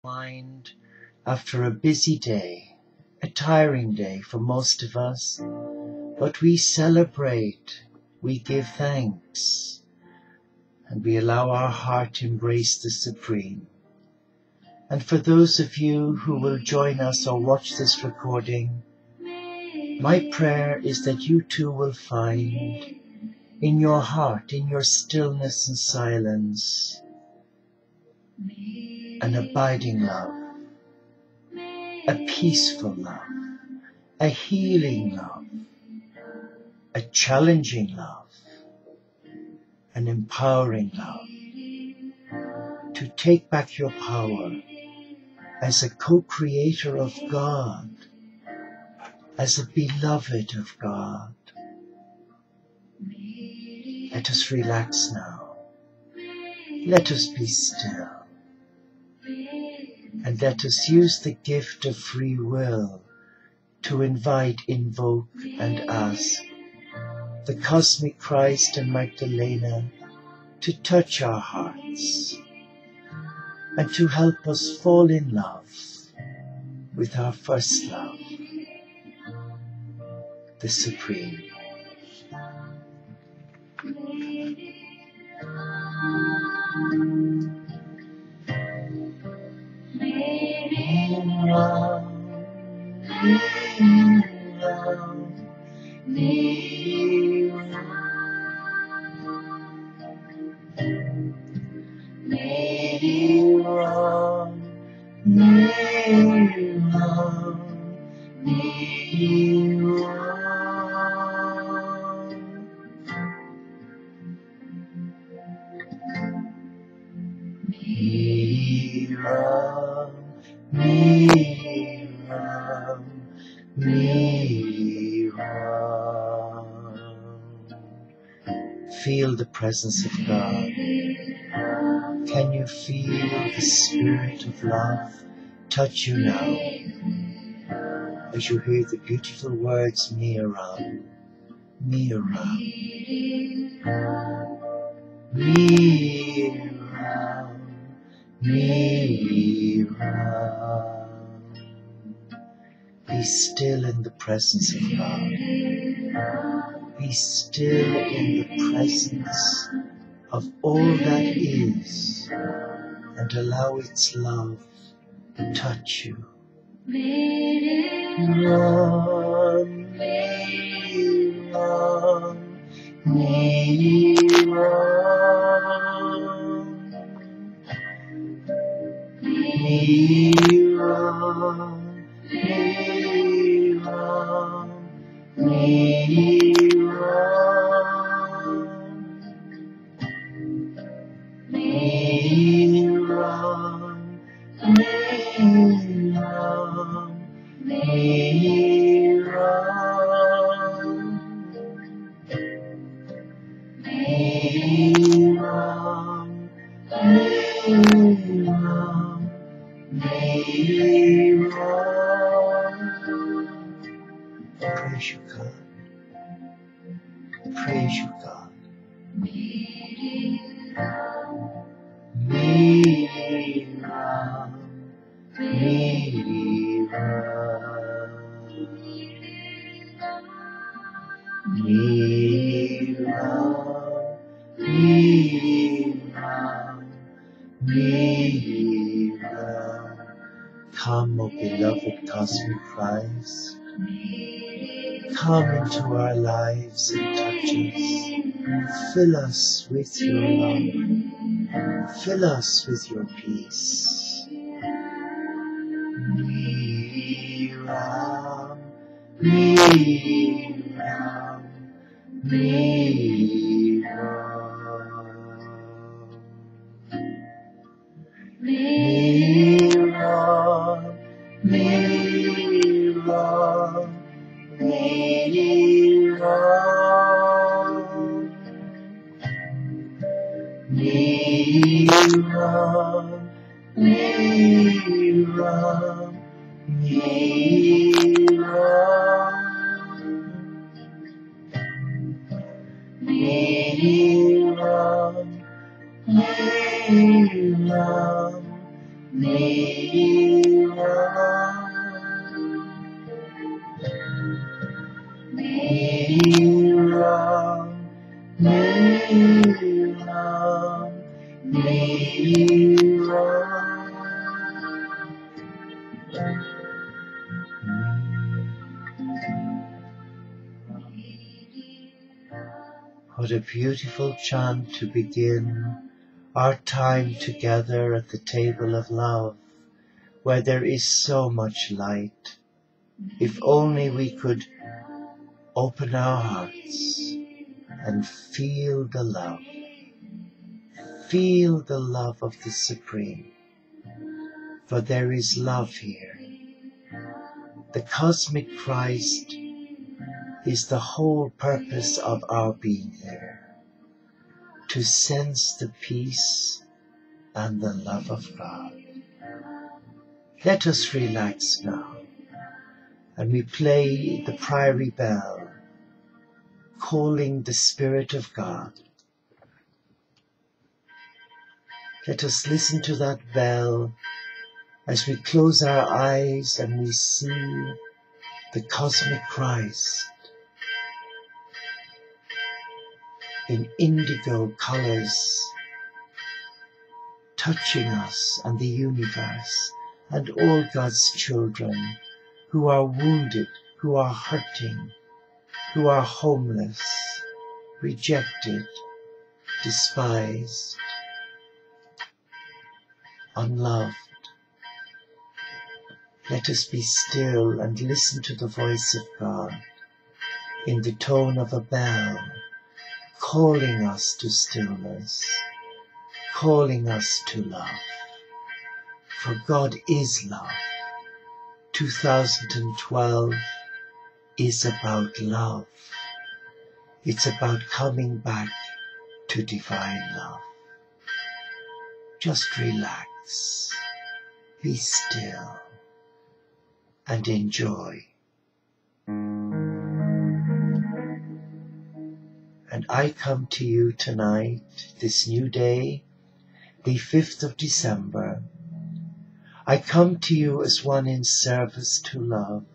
mind after a busy day, a tiring day for most of us, but we celebrate, we give thanks, and we allow our heart to embrace the Supreme. And for those of you who will join us or watch this recording, my prayer is that you too will find in your heart, in your stillness and silence, an abiding love, a peaceful love, a healing love, a challenging love, an empowering love, to take back your power as a co-creator of God, as a beloved of God. Let us relax now. Let us be still. And let us use the gift of free will to invite, invoke, and ask the Cosmic Christ and Magdalena to touch our hearts and to help us fall in love with our first love, the Supreme. Feel the presence of God. Can you feel the Spirit of love touch you now as you hear the beautiful words, me around, me around, me around, me around. Be still in the presence of God. Be still in the presence of all that is, and allow its love to touch you. Run, me run, me run, me run, me run, me Praise you, God. Praise you, God. Me run, me run, me run, me run, me run. Come, O beloved Cosmic Christ. Come into our lives and touch us. Fill us with your love. Fill us with your peace. Me ram, me ram, me ram, me ram, me ram. Me run, me run, me run, me run, me run, me run, me you love, may you love, may you love, may you love. What a beautiful chant to begin our time together at the table of love, where there is so much light. If only we could open our hearts and feel the love of the Supreme, for there is love here. The cosmic Christ is the whole purpose of our being here, to sense the peace and the love of God. Let us relax now, and we play the priory bell, calling the Spirit of God. Let us listen to that bell as we close our eyes and we see the cosmic Christ in indigo colors, touching us and the universe and all God's children who are wounded, who are hurting, who are homeless, rejected, despised, unloved. Let us be still and listen to the voice of God in the tone of a bell, calling us to stillness, calling us to love. For God is love. 2012 is about love. It's about coming back to divine love. Just relax, be still, and enjoy. And I come to you tonight, this new day, the 5th of December. I come to you as one in service to love.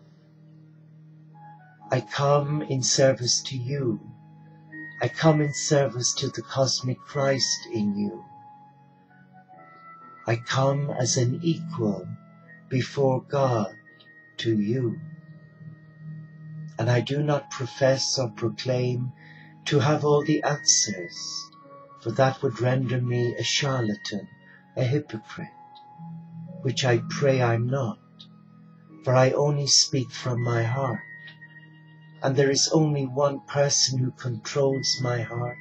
I come in service to you. I come in service to the cosmic Christ in you. I come as an equal before God to you. And I do not profess or proclaim to have all the answers, for that would render me a charlatan, a hypocrite, which I pray I'm not, for I only speak from my heart, and there is only one person who controls my heart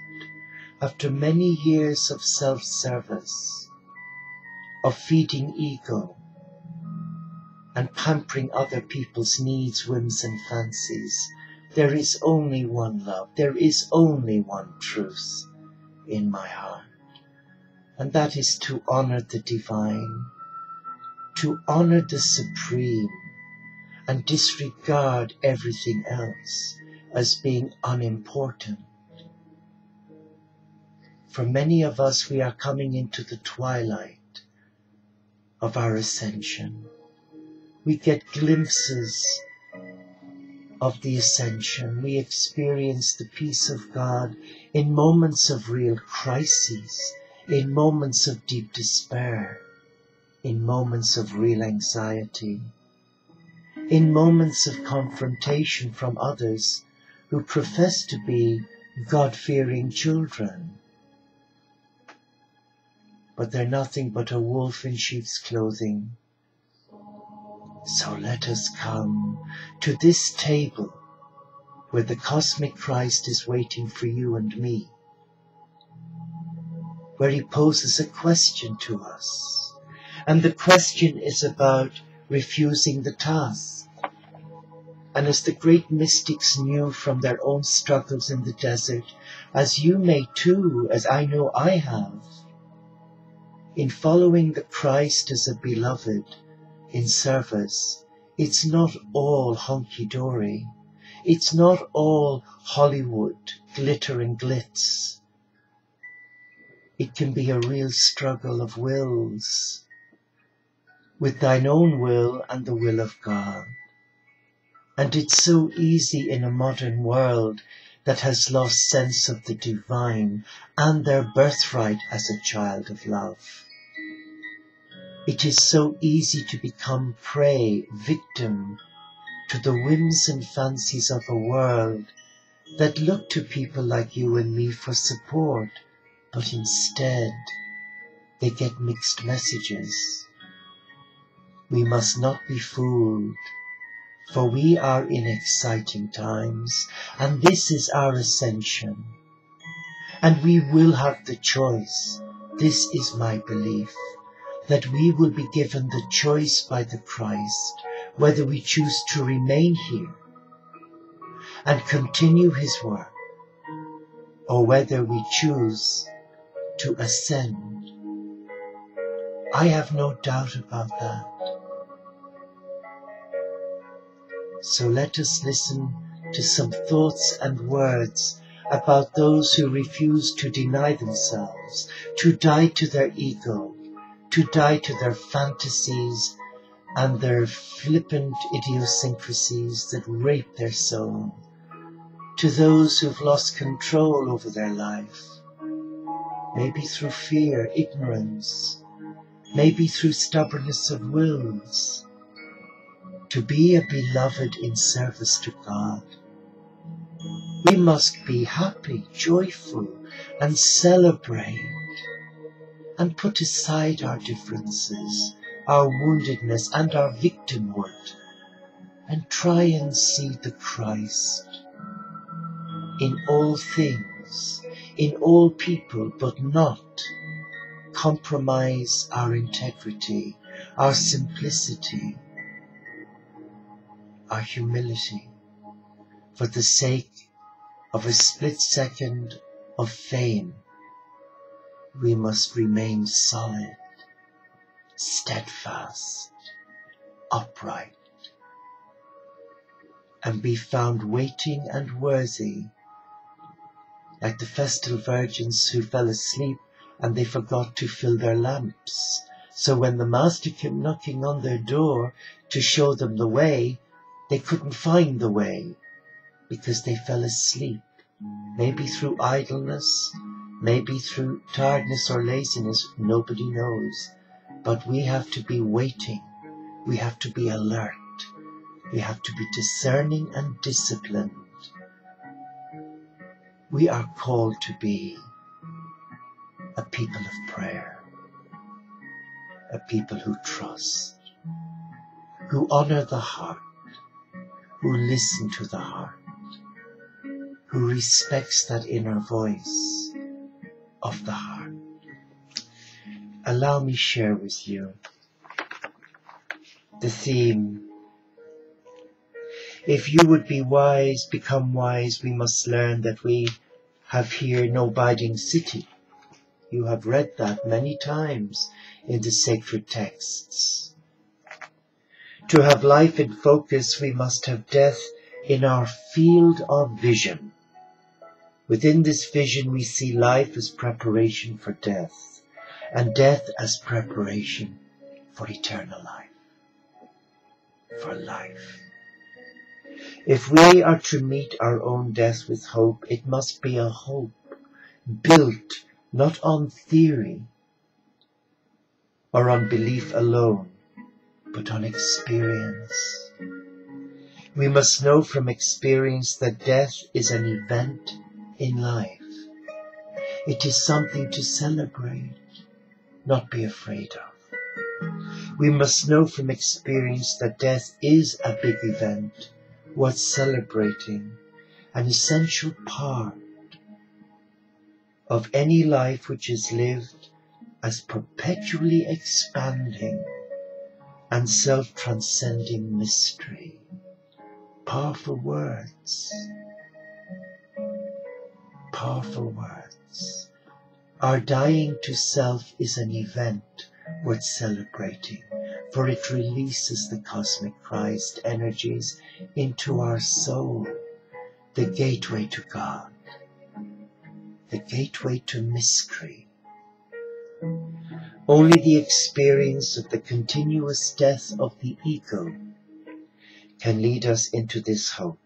after many years of self-service, of feeding ego, and pampering other people's needs, whims, and fancies. There is only one love, there is only one truth in my heart, and that is to honor the divine, to honor the supreme, and disregard everything else as being unimportant. For many of us, we are coming into the twilight of our ascension. We get glimpses of the ascension. We experience the peace of God in moments of real crises, in moments of deep despair, in moments of real anxiety, in moments of confrontation from others who profess to be God-fearing children, but they're nothing but a wolf in sheep's clothing. So let us come to this table where the cosmic Christ is waiting for you and me, where he poses a question to us, and the question is about refusing the task. And as the great mystics knew from their own struggles in the desert, as you may too, as I know I have, in following the Christ as a beloved in service, it's not all hunky-dory. It's not all Hollywood, glitter and glitz. It can be a real struggle of wills, with thine own will and the will of God. And it's so easy in a modern world that has lost sense of the divine and their birthright as a child of love. It is so easy to become prey, victim to the whims and fancies of a world that look to people like you and me for support, but instead they get mixed messages. We must not be fooled, for we are in exciting times, and this is our ascension. And we will have the choice, this is my belief, that we will be given the choice by the Christ, whether we choose to remain here and continue his work, or whether we choose to ascend. I have no doubt about that. So let us listen to some thoughts and words about those who refuse to deny themselves, to die to their ego, to die to their fantasies and their flippant idiosyncrasies that rape their soul, to those who've lost control over their life, maybe through fear, ignorance, maybe through stubbornness of wills, to be a beloved in service to God. We must be happy, joyful, and celebrate, and put aside our differences, our woundedness, and our victimhood, and try and see the Christ in all things, in all people, but not compromise our integrity, our simplicity, our humility, for the sake of a split second of fame. We must remain solid, steadfast, upright, and be found waiting and worthy, like the festal virgins who fell asleep and they forgot to fill their lamps. So when the master came knocking on their door to show them the way, they couldn't find the way because they fell asleep, maybe through idleness, maybe through tiredness or laziness, nobody knows. But we have to be waiting, we have to be alert, we have to be discerning and disciplined. We are called to be a people of prayer, a people who trust, who honor the heart, who listen to the heart, who respects that inner voice of the heart. Allow me share with you the theme. If you would be wise, become wise, we must learn that we have here no abiding city. You have read that many times in the sacred texts. To have life in focus, we must have death in our field of vision. Within this vision, we see life as preparation for death, and death as preparation for eternal life, for life. If we are to meet our own death with hope, it must be a hope built not on theory or on belief alone, but on experience. We must know from experience that death is an event in life. It is something to celebrate, not be afraid of. We must know from experience that death is a big event, worth celebrating, an essential part of any life which is lived as perpetually expanding and self-transcending mystery. Powerful words. Powerful words. Our dying to self is an event worth celebrating, for it releases the cosmic Christ energies into our soul, the gateway to God, the gateway to mystery. Only the experience of the continuous death of the ego can lead us into this hope,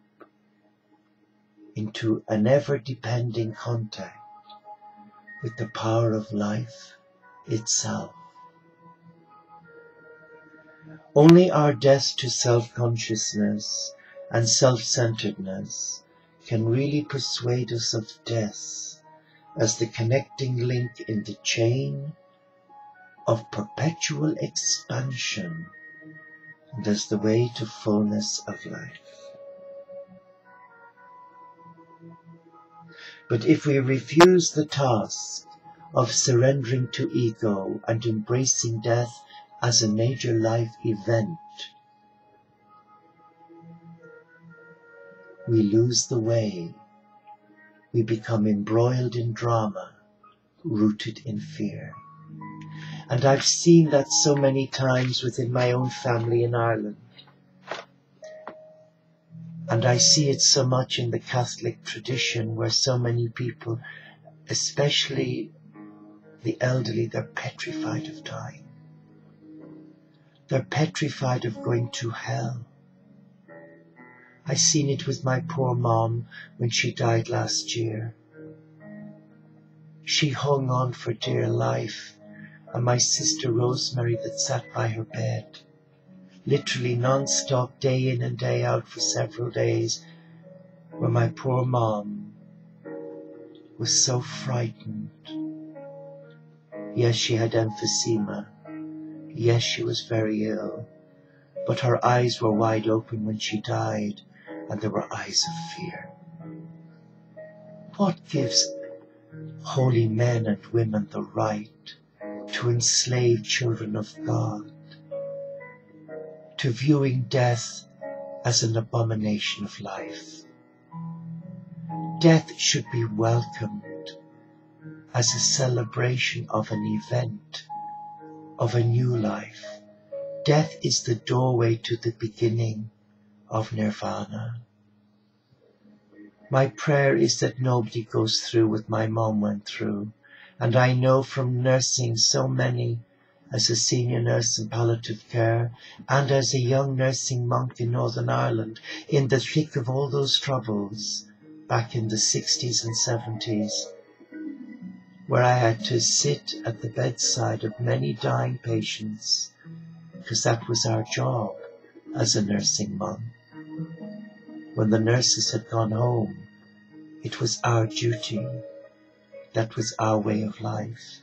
into an ever-depending contact with the power of life itself. Only our death to self-consciousness and self-centeredness can really persuade us of death as the connecting link in the chain of perpetual expansion and as the way to fullness of life. But if we refuse the task of surrendering to ego and embracing death as a major life event, we lose the way. We become embroiled in drama, rooted in fear. And I've seen that so many times within my own family in Ireland. And I see it so much in the Catholic tradition where so many people, especially the elderly, they're petrified of dying. They're petrified of going to hell. I seen it with my poor mom when she died last year. She hung on for dear life, and my sister Rosemary that sat by her bed, literally non-stop, day in and day out for several days, where my poor mom was so frightened. Yes, she had emphysema. Yes, she was very ill, but her eyes were wide open when she died, and they were eyes of fear. What gives holy men and women the right to enslave children of God, to viewing death as an abomination of life? Death should be welcomed as a celebration of an event, of a new life. Death is the doorway to the beginning of nirvana. My prayer is that nobody goes through what my mom went through, and I know from nursing so many as a senior nurse in palliative care and as a young nursing monk in Northern Ireland in the thick of all those troubles back in the 60s and 70s, where I had to sit at the bedside of many dying patients because that was our job as a nursing monk. When the nurses had gone home, it was our duty. That was our way of life.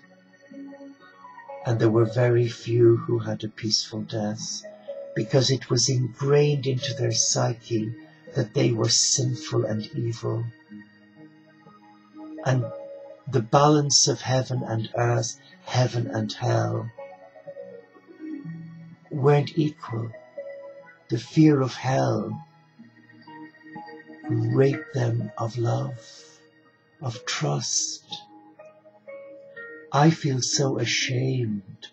And there were very few who had a peaceful death because it was ingrained into their psyche that they were sinful and evil. And the balance of heaven and earth, heaven and hell, weren't equal. The fear of hell raped them of love, of trust. I feel so ashamed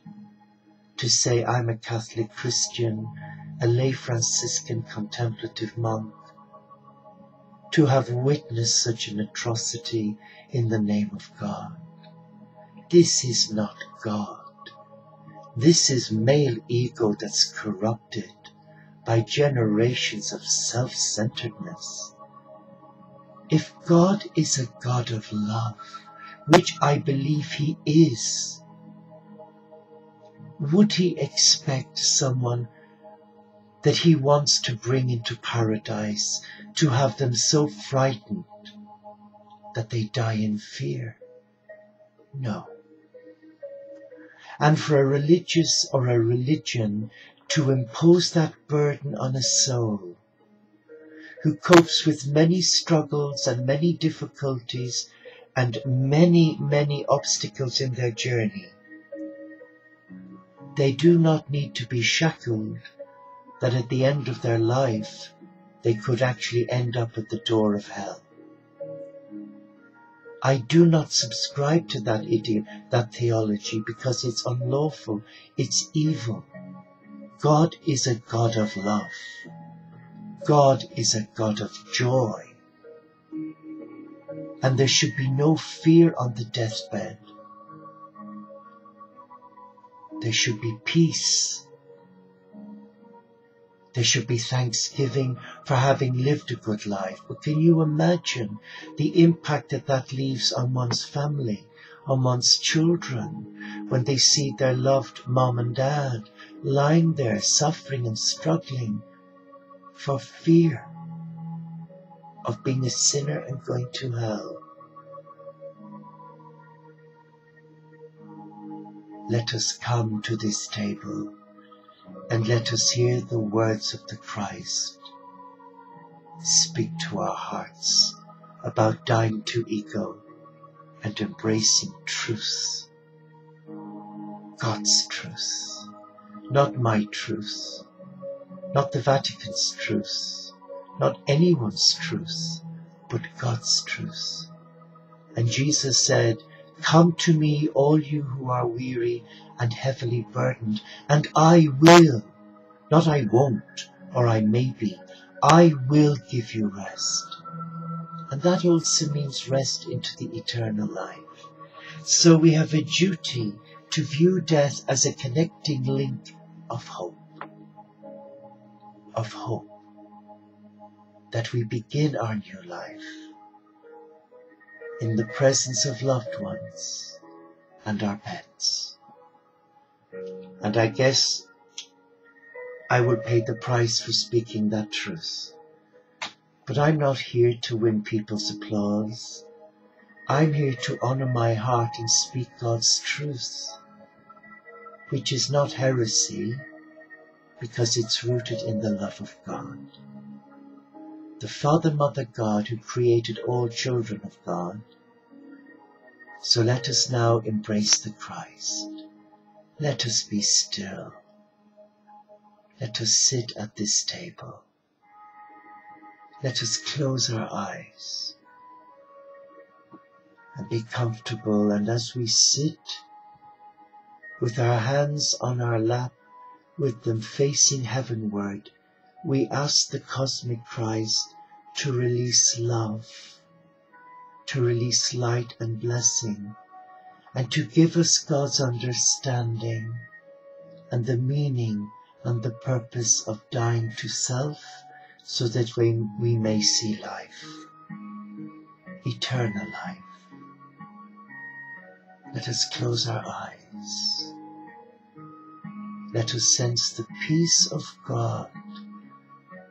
to say I'm a Catholic Christian, a lay Franciscan contemplative monk, to have witnessed such an atrocity in the name of God. This is not God. This is male ego that's corrupted by generations of self-centeredness. If God is a God of love, which I believe He is, would He expect someone that He wants to bring into paradise to have them so frightened that they die in fear? No. And for a religious or a religion to impose that burden on a soul who copes with many struggles and many difficulties and many, many obstacles in their journey, they do not need to be shackled that at the end of their life they could actually end up at the door of hell. I do not subscribe to that theology because it's unlawful, it's evil. God is a God of love. God is a God of joy. And there should be no fear on the deathbed. There should be peace. There should be thanksgiving for having lived a good life. But can you imagine the impact that that leaves on one's family, on one's children, when they see their loved mom and dad lying there suffering and struggling for fear of being a sinner and going to hell? Let us come to this table and let us hear the words of the Christ speak to our hearts about dying to ego and embracing truth. God's truth, not my truth, not the Vatican's truth, not anyone's truth, but God's truth. And Jesus said, "Come to me, all you who are weary and heavily burdened, and I will," not I won't, or I may be, I will give you rest. And that also means rest into the eternal life. So we have a duty to view death as a connecting link of hope. Of hope that we begin our new life in the presence of loved ones and our pets. And I guess I will pay the price for speaking that truth. But I'm not here to win people's applause. I'm here to honor my heart and speak God's truth, which is not heresy, because it's rooted in the love of God. The Father, Mother God who created all children of God. So let us now embrace the Christ. Let us be still. Let us sit at this table. Let us close our eyes and be comfortable. And as we sit with our hands on our lap, with them facing heavenward, we ask the cosmic Christ to release love, to release light and blessing, and to give us God's understanding and the meaning and the purpose of dying to self, so that we may see life, eternal life. Let us close our eyes. Let us sense the peace of God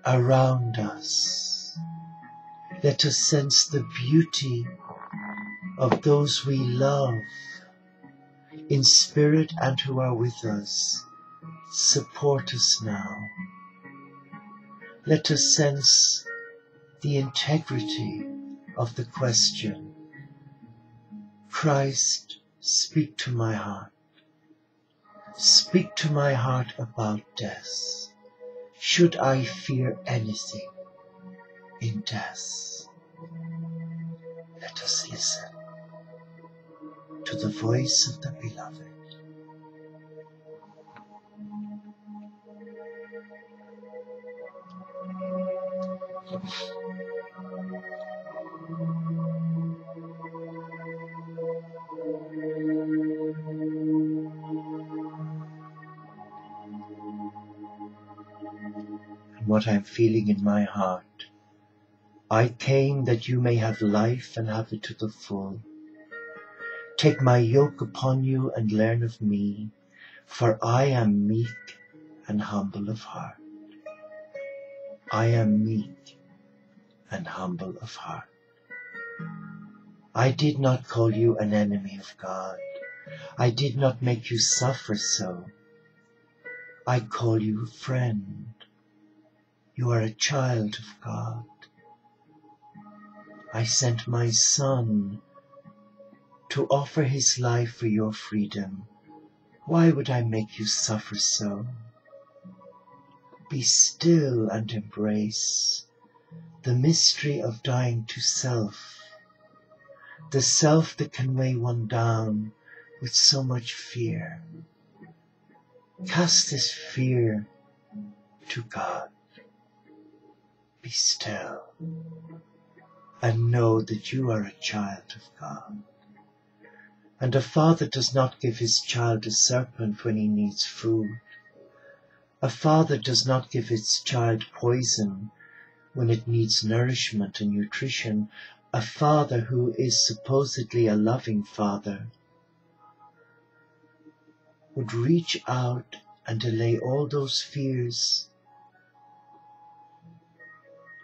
around us. Let us sense the beauty of those we love in spirit and who are with us. Support us now. Let us sense the integrity of the question, Christ, speak to my heart. Speak to my heart about death. Should I fear anything in death? Let us listen to the voice of the Beloved. And what I'm feeling in my heart, I came that you may have life and have it to the full. Take my yoke upon you and learn of me, for I am meek and humble of heart. I am meek and humble of heart. I did not call you an enemy of God. I did not make you suffer so. I call you a friend. You are a child of God. I sent my Son to offer his life for your freedom. Why would I make you suffer so? Be still and embrace the mystery of dying to self, the self that can weigh one down with so much fear. Cast this fear to God. Be still and know that you are a child of God. And a father does not give his child a serpent when he needs food. A father does not give his child poison when it needs nourishment and nutrition. A father who is supposedly a loving father would reach out and allay all those fears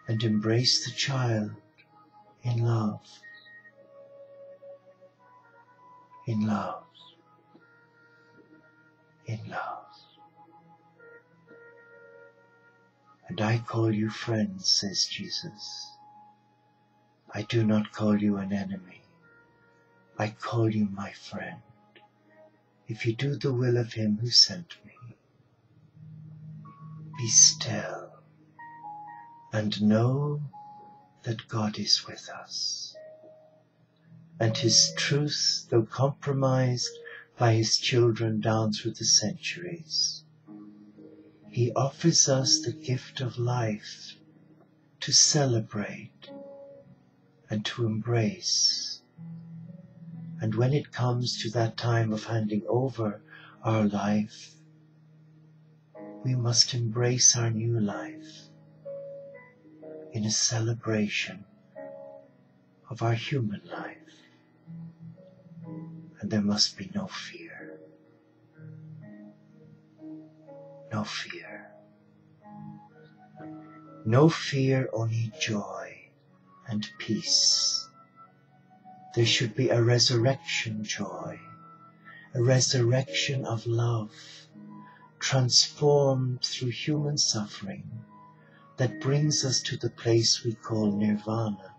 and embrace the child in love. In love. In love. And I call you friends, says Jesus. I do not call you an enemy. I call you my friend, if you do the will of him who sent me. Be still and know that God is with us. And his truth, though compromised by his children down through the centuries, he offers us the gift of life to celebrate and to embrace. And when it comes to that time of handing over our life, we must embrace our new life in a celebration of our human life. And there must be no fear. No fear. No fear, only joy and peace. There should be a resurrection joy, a resurrection of love, transformed through human suffering, that brings us to the place we call nirvana,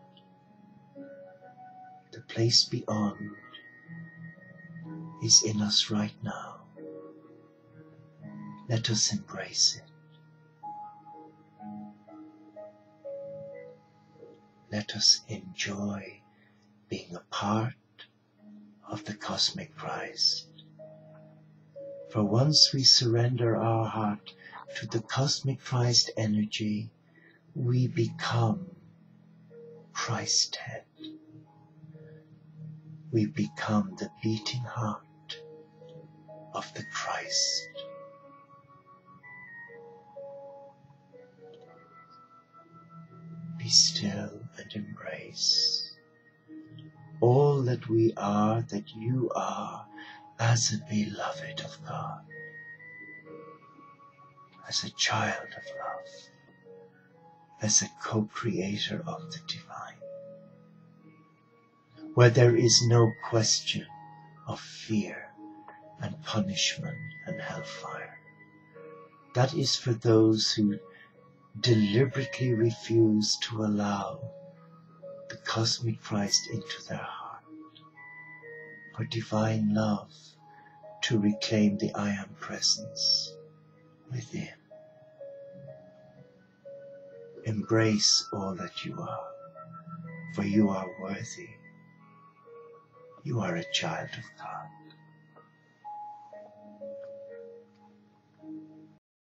the place beyond is in us right now. Let us embrace it. Let us enjoy being a part of the cosmic Christ. For once we surrender our heart to the cosmic Christ energy, we become Christ head. We become the beating heart of the Christ. Be still and embrace all that we are, that you are, as a beloved of God, as a child of love, as a co-creator of the divine, where there is no question of fear and punishment and hellfire. That is for those who deliberately refuse to allow the cosmic Christ into their heart, for divine love to reclaim the I Am presence within. Embrace all that you are, for you are worthy. You are a child of God.